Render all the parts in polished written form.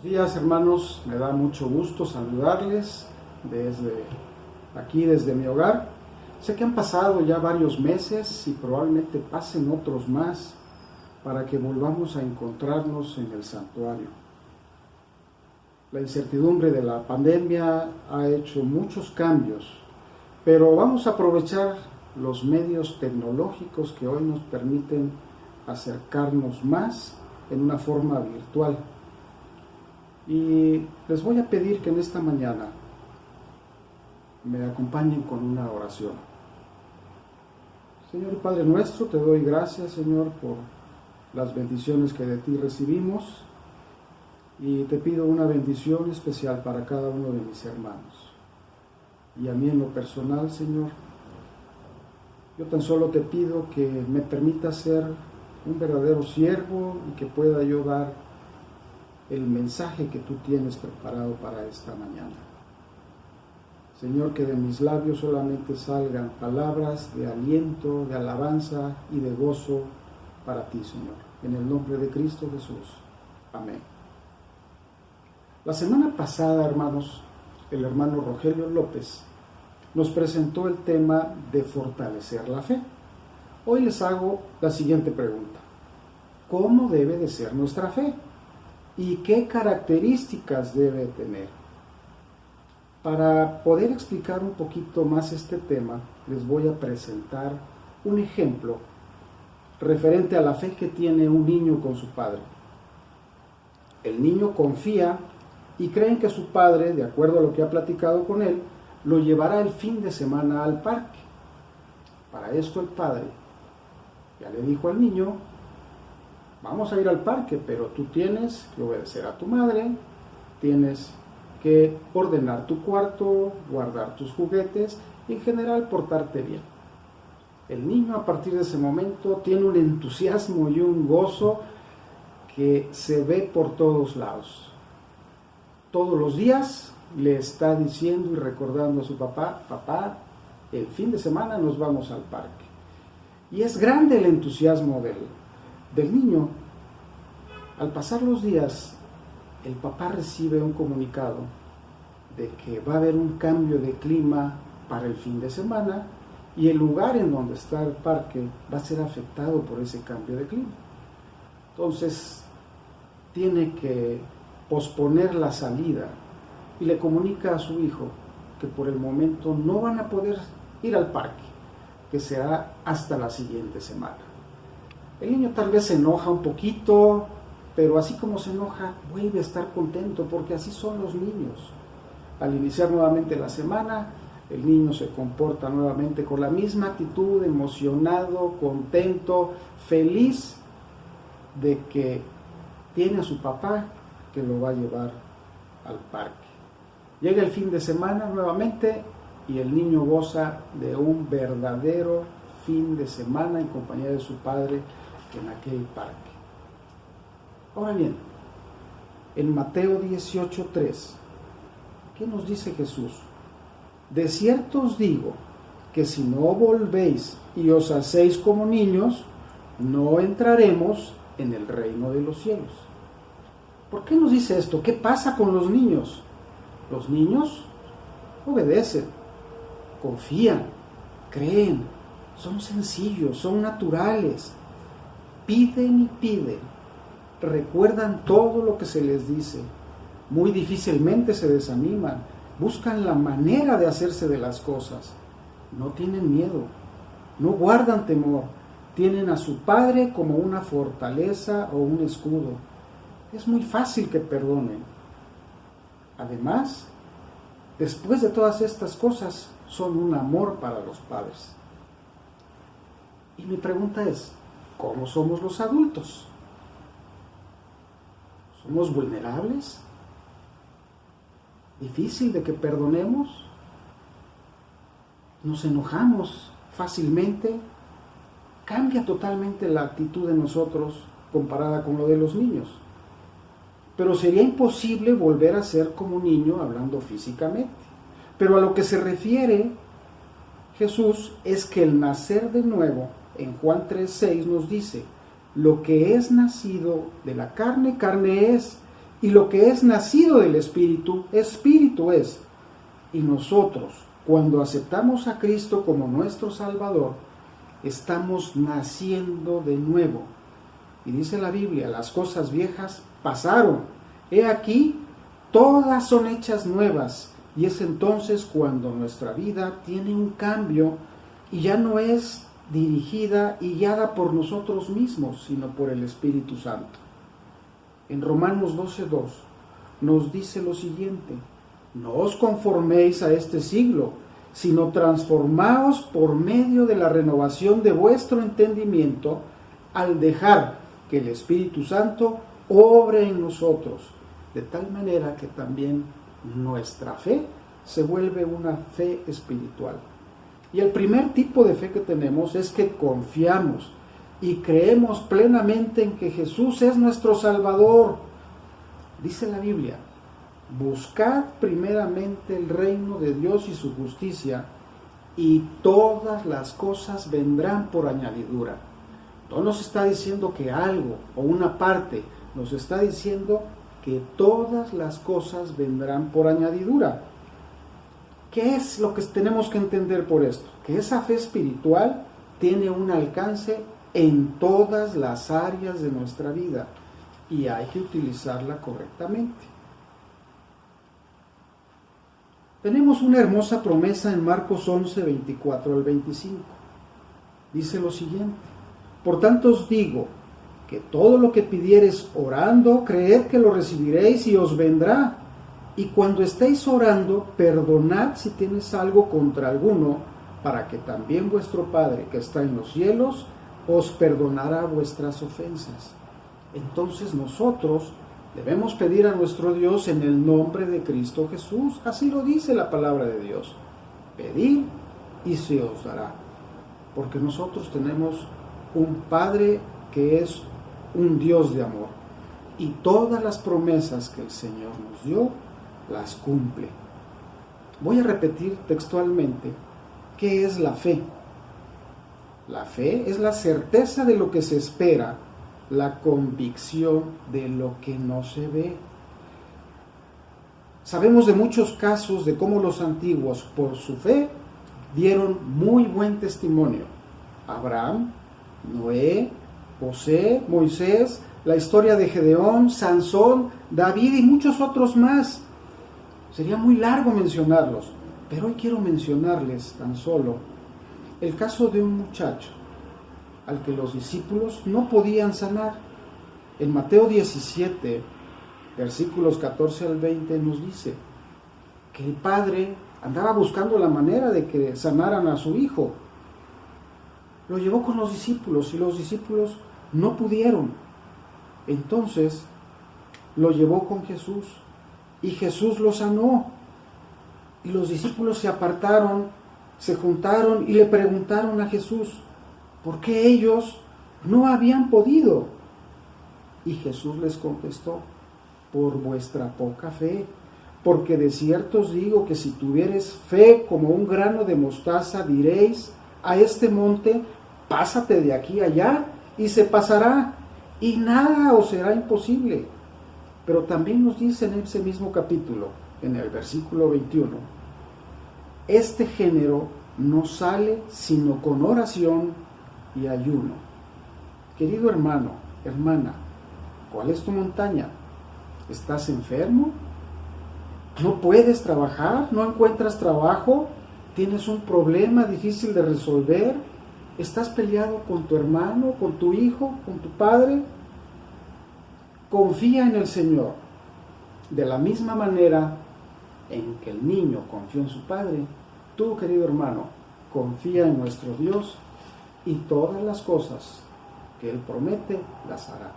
Días, hermanos, me da mucho gusto saludarles desde aquí, desde mi hogar. Sé que han pasado ya varios meses y probablemente pasen otros más para que volvamos a encontrarnos en el santuario. La incertidumbre de la pandemia ha hecho muchos cambios, pero vamos a aprovechar los medios tecnológicos que hoy nos permiten acercarnos más en una forma virtual. Y les voy a pedir que en esta mañana me acompañen con una oración. Señor y Padre nuestro, te doy gracias, Señor, por las bendiciones que de ti recibimos, y te pido una bendición especial para cada uno de mis hermanos. Y a mí en lo personal, Señor, yo tan solo te pido que me permitas ser un verdadero siervo y que pueda yo dar el mensaje que tú tienes preparado para esta mañana. Señor, que de mis labios solamente salgan palabras de aliento, de alabanza y de gozo para ti, Señor. En el nombre de Cristo Jesús. Amén. La semana pasada, hermanos, el hermano Rogelio López nos presentó el tema de fortalecer la fe. Hoy les hago la siguiente pregunta. ¿Cómo debe de ser nuestra fe? ¿Y qué características debe tener? Para poder explicar un poquito más este tema, les voy a presentar un ejemplo referente a la fe que tiene un niño con su padre. El niño confía y cree que su padre, de acuerdo a lo que ha platicado con él, lo llevará el fin de semana al parque. Para esto el padre ya le dijo al niño: vamos a ir al parque, pero tú tienes que obedecer a tu madre, tienes que ordenar tu cuarto, guardar tus juguetes y en general portarte bien. El niño a partir de ese momento tiene un entusiasmo y un gozo que se ve por todos lados. Todos los días le está diciendo y recordando a su papá: papá, el fin de semana nos vamos al parque. Y es grande el entusiasmo del niño. Al pasar los días, el papá recibe un comunicado de que va a haber un cambio de clima para el fin de semana y el lugar en donde está el parque va a ser afectado por ese cambio de clima. Entonces, tiene que posponer la salida y le comunica a su hijo que por el momento no van a poder ir al parque, que será hasta la siguiente semana. El niño tal vez se enoja un poquito, pero así como se enoja, vuelve a estar contento, porque así son los niños. Al iniciar nuevamente la semana, el niño se comporta nuevamente con la misma actitud, emocionado, contento, feliz de que tiene a su papá que lo va a llevar al parque. Llega el fin de semana nuevamente y el niño goza de un verdadero fin de semana en compañía de su padre en aquel parque. Ahora bien, en Mateo 18:3, ¿qué nos dice Jesús? De cierto os digo que si no volvéis y os hacéis como niños, no entraremos en el reino de los cielos. ¿Por qué nos dice esto? ¿Qué pasa con los niños? Los niños obedecen, confían, creen, son sencillos, son naturales, piden y piden. Recuerdan todo lo que se les dice, muy difícilmente se desaniman, buscan la manera de hacerse de las cosas, no tienen miedo, no guardan temor, tienen a su padre como una fortaleza o un escudo. Es muy fácil que perdonen. Además, después de todas estas cosas, son un amor para los padres. Y mi pregunta es, ¿cómo somos los adultos? ¿Somos vulnerables? ¿Difícil de que perdonemos? ¿Nos enojamos fácilmente? Cambia totalmente la actitud de nosotros comparada con lo de los niños. Pero sería imposible volver a ser como un niño hablando físicamente. Pero a lo que se refiere Jesús es que el nacer de nuevo, en Juan 3:6 nos dice: lo que es nacido de la carne, carne es, Y lo que es nacido del Espíritu, Espíritu es. Y nosotros, cuando aceptamos a Cristo como nuestro Salvador, estamos naciendo de nuevo. Y dice la Biblia, las cosas viejas pasaron. He aquí, todas son hechas nuevas. Y es entonces cuando nuestra vida tiene un cambio y ya no es dirigida y guiada por nosotros mismos, sino por el Espíritu Santo. En Romanos 12:2 nos dice lo siguiente: no os conforméis a este siglo, sino transformaos por medio de la renovación de vuestro entendimiento, al dejar que el Espíritu Santo obre en nosotros, de tal manera que también nuestra fe se vuelve una fe espiritual. Y el primer tipo de fe que tenemos es que confiamos y creemos plenamente en que Jesús es nuestro Salvador. Dice la Biblia: buscad primeramente el reino de Dios y su justicia, y todas las cosas vendrán por añadidura. No nos está diciendo que algo o una parte, nos está diciendo que todas las cosas vendrán por añadidura. ¿Qué es lo que tenemos que entender por esto? Que esa fe espiritual tiene un alcance en todas las áreas de nuestra vida y hay que utilizarla correctamente. Tenemos una hermosa promesa en Marcos 11, 24 al 25. Dice lo siguiente: por tanto os digo que todo lo que pidiereis orando, creed que lo recibiréis y os vendrá. Y cuando estéis orando, perdonad si tienes algo contra alguno, para que también vuestro Padre que está en los cielos os perdonará vuestras ofensas. Entonces nosotros debemos pedir a nuestro Dios en el nombre de Cristo Jesús. Así lo dice la palabra de Dios: pedid y se os dará. Porque nosotros tenemos un Padre que es un Dios de amor, y todas las promesas que el Señor nos dio las cumple. Voy a repetir textualmente qué es la fe. La fe es la certeza de lo que se espera, la convicción de lo que no se ve. Sabemos de muchos casos de cómo los antiguos, por su fe, dieron muy buen testimonio. Abraham, Noé, José, Moisés, la historia de Gedeón, Sansón, David y muchos otros más. Sería muy largo mencionarlos, pero hoy quiero mencionarles tan solo el caso de un muchacho al que los discípulos no podían sanar. En Mateo 17, versículos 14 al 20 nos dice que el padre andaba buscando la manera de que sanaran a su hijo. Lo llevó con los discípulos y los discípulos no pudieron. Entonces lo llevó con Jesús y Jesús lo sanó. Y los discípulos se apartaron, se juntaron y le preguntaron a Jesús por qué ellos no habían podido. Y Jesús les contestó: por vuestra poca fe, porque de cierto os digo que si tuviereis fe como un grano de mostaza, diréis a este monte: pásate de aquí allá, y se pasará, y nada os será imposible. Pero también nos dice en ese mismo capítulo, en el versículo 21, este género no sale sino con oración y ayuno. Querido hermano, hermana, ¿cuál es tu montaña? ¿Estás enfermo? ¿No puedes trabajar? ¿No encuentras trabajo? ¿Tienes un problema difícil de resolver? ¿Estás peleado con tu hermano, con tu hijo, con tu padre? Confía en el Señor. De la misma manera en que el niño confió en su padre, tú, querido hermano, confía en nuestro Dios y todas las cosas que Él promete las hará.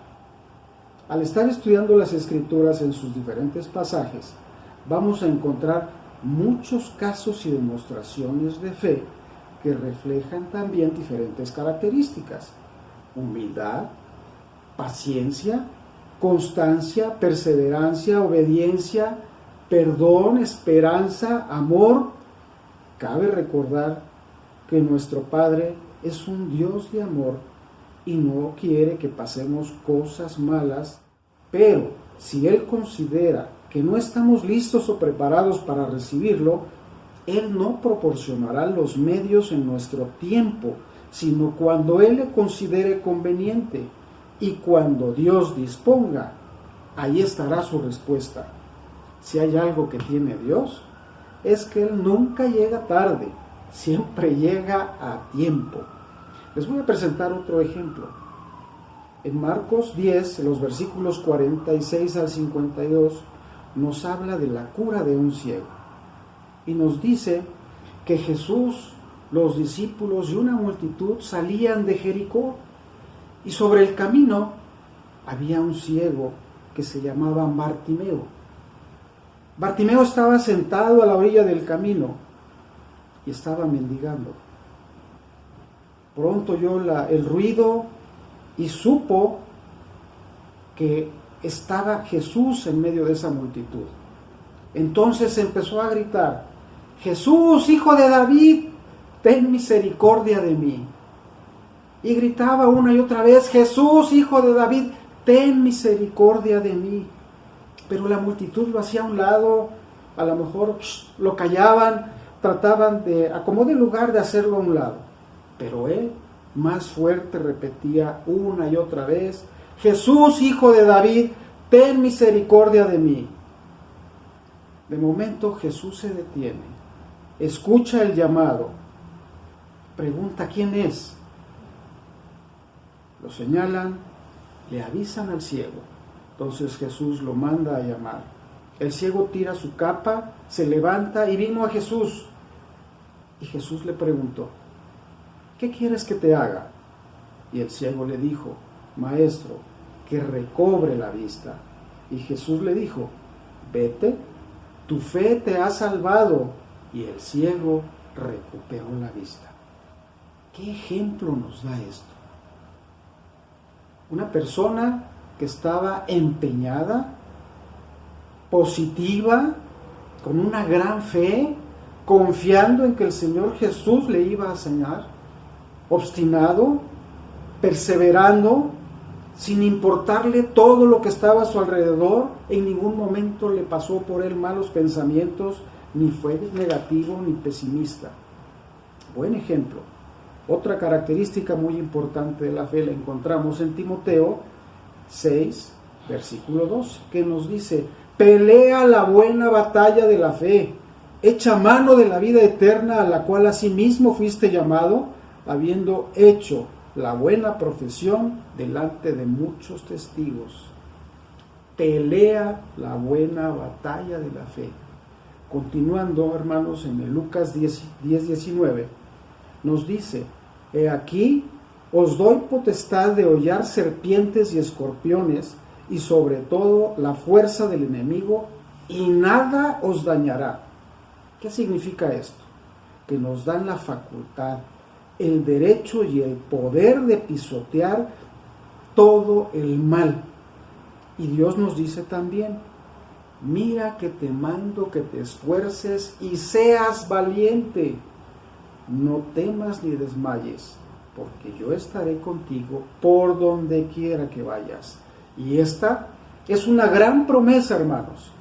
Al estar estudiando las Escrituras en sus diferentes pasajes, vamos a encontrar muchos casos y demostraciones de fe que reflejan también diferentes características: humildad, paciencia, constancia, perseverancia, obediencia, perdón, esperanza, amor. Cabe recordar que nuestro Padre es un Dios de amor y no quiere que pasemos cosas malas, pero Si Él considera que no estamos listos o preparados para recibirlo, Él no proporcionará los medios en nuestro tiempo, sino cuando Él le considere conveniente. Y cuando Dios disponga, ahí estará su respuesta. Si hay algo que tiene Dios, es que Él nunca llega tarde, siempre llega a tiempo. Les voy a presentar otro ejemplo. En Marcos 10, los versículos 46 al 52, nos habla de la cura de un ciego. Y nos dice que Jesús, los discípulos y una multitud salían de Jericó. Y sobre el camino había un ciego que se llamaba Bartimeo. Bartimeo estaba sentado a la orilla del camino y estaba mendigando. Pronto oyó el ruido y supo que estaba Jesús en medio de esa multitud. Entonces empezó a gritar: Jesús, hijo de David, ten misericordia de mí. Y gritaba una y otra vez: Jesús, hijo de David, ten misericordia de mí. Pero la multitud lo hacía a un lado, a lo mejor lo callaban, trataban de acomodar el lugar de hacerlo a un lado. Pero él más fuerte repetía una y otra vez: Jesús, hijo de David, ten misericordia de mí. De momento Jesús se detiene, escucha el llamado, pregunta quién es. Lo señalan, le avisan al ciego. Entonces Jesús lo manda a llamar. El ciego tira su capa, se levanta y vino a Jesús. Y Jesús le preguntó: ¿qué quieres que te haga? Y el ciego le dijo: Maestro, que recobre la vista. Y Jesús le dijo: vete, tu fe te ha salvado. Y el ciego recuperó la vista. ¿Qué ejemplo nos da esto? Una persona que estaba empeñada, positiva, con una gran fe, confiando en que el Señor Jesús le iba a sanar, obstinado, perseverando, sin importarle todo lo que estaba a su alrededor. En ningún momento le pasó por él malos pensamientos, ni fue negativo ni pesimista. Buen ejemplo. Otra característica muy importante de la fe la encontramos en Timoteo 6, versículo 12, que nos dice: pelea la buena batalla de la fe, echa mano de la vida eterna, a la cual asimismo fuiste llamado, habiendo hecho la buena profesión delante de muchos testigos. Pelea la buena batalla de la fe. Continuando, hermanos, en el Lucas 10:19, nos dice: he aquí, os doy potestad de hollar serpientes y escorpiones, y sobre todo la fuerza del enemigo, y nada os dañará. ¿Qué significa esto? Que nos dan la facultad, el derecho y el poder de pisotear todo el mal. Y Dios nos dice también: mira que te mando que te esfuerces y seas valiente. No temas ni desmayes, porque yo estaré contigo por donde quiera que vayas. Y esta es una gran promesa, hermanos.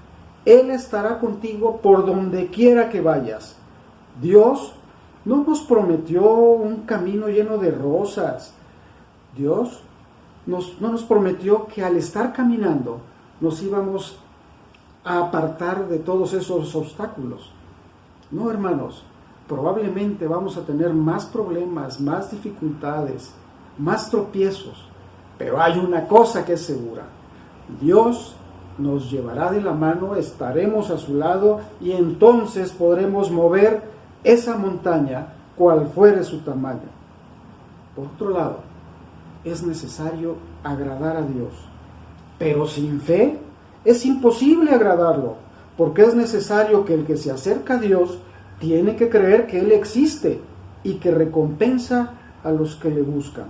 Él estará contigo por donde quiera que vayas. Dios no nos prometió un camino lleno de rosas. Dios no nos prometió que al estar caminando nos íbamos a apartar de todos esos obstáculos. No, hermanos, probablemente vamos a tener más problemas, más dificultades, más tropiezos, pero hay una cosa que es segura: Dios nos llevará de la mano, estaremos a su lado, y entonces podremos mover esa montaña cual fuere su tamaño. Por otro lado, es necesario agradar a Dios, pero sin fe es imposible agradarlo, porque es necesario que el que se acerca a Dios tiene que creer que Él existe y que recompensa a los que le buscan.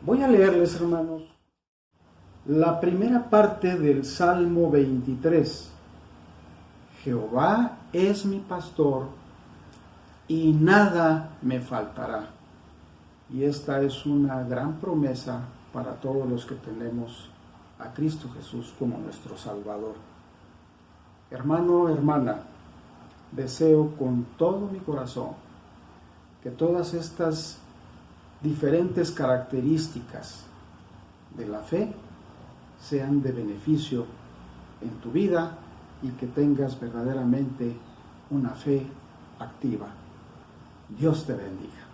Voy a leerles, hermanos, la primera parte del Salmo 23. Jehová es mi pastor y nada me faltará. Y esta es una gran promesa para todos los que tenemos a Cristo Jesús como nuestro Salvador. Hermano, hermana, deseo con todo mi corazón que todas estas diferentes características de la fe sean de beneficio en tu vida y que tengas verdaderamente una fe activa. Dios te bendiga.